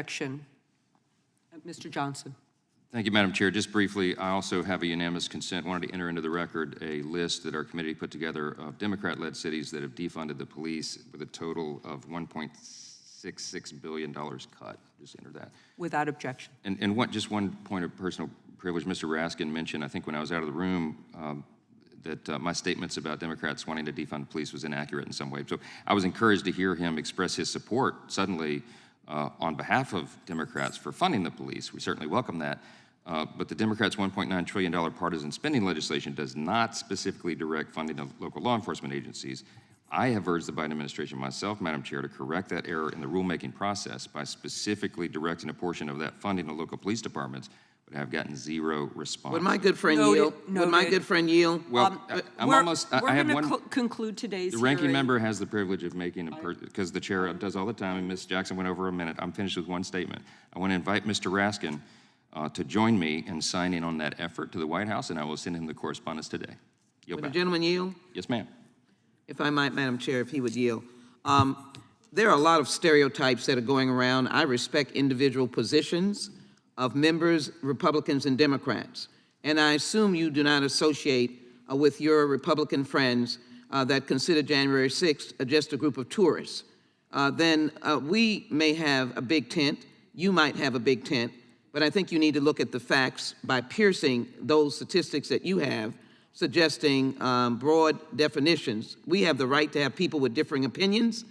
objection. Mr. Johnson. Thank you, Madam Chair. Just briefly, I also have a unanimous consent. Wanted to enter into the record a list that our committee put together of Democrat-led cities that have defunded the police with a total of $1.66 billion cut. Just enter that. Without objection. And just one point of personal privilege. Mr. Raskin mentioned, I think when I was out of the room, that my statements about Democrats wanting to defund the police was inaccurate in some way. So I was encouraged to hear him express his support suddenly on behalf of Democrats for funding the police. We certainly welcome that. But the Democrats' $1.9 trillion partisan spending legislation does not specifically direct funding of local law enforcement agencies. I have urged the Biden administration myself, Madam Chair, to correct that error in the rulemaking process by specifically directing a portion of that funding to local police departments, but have gotten zero response. Would my good friend yield? Would my good friend yield? Well, I'm almost, I have one. We're going to conclude today's The ranking hearing. member has the privilege of making, because the chair does all the time, and Ms. Jackson went over a minute. I'm finished with one statement. I want to invite Mr. Raskin to join me in signing on that effort to the White House, and I will send him the correspondence today. Would the gentleman yield? Yes, ma'am. If I might, Madam Chair, if he would yield. There are a lot of stereotypes that are going around. I respect individual positions of members, Republicans and Democrats. And I assume you do not associate with your Republican friends that consider January 6th just a group of tourists. Then we may have a big tent, you might have a big tent, but I think you need to look at the facts by piercing those statistics that you have, suggesting broad definitions. We have the right to have people with differing opinions,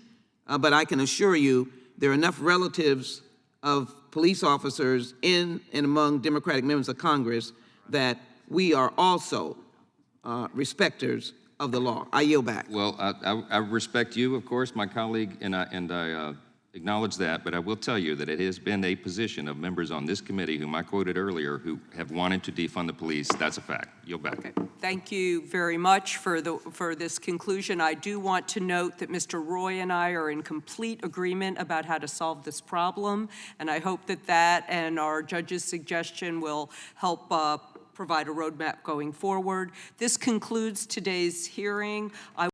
but I can assure you there are enough relatives of police officers in and among Democratic members of Congress that we are also respecters of the law. I yield back. Well, I respect you, of course, my colleague, and I acknowledge that, but I will tell you that it has been a position of members on this committee, whom I quoted earlier, who have wanted to defund the police. That's a fact. Yield back. Okay. Thank you very much for this conclusion. I do want to note that Mr. Roy and I are in complete agreement about how to solve this problem, and I hope that that and our judge's suggestion will help provide a roadmap going forward. This concludes today's hearing.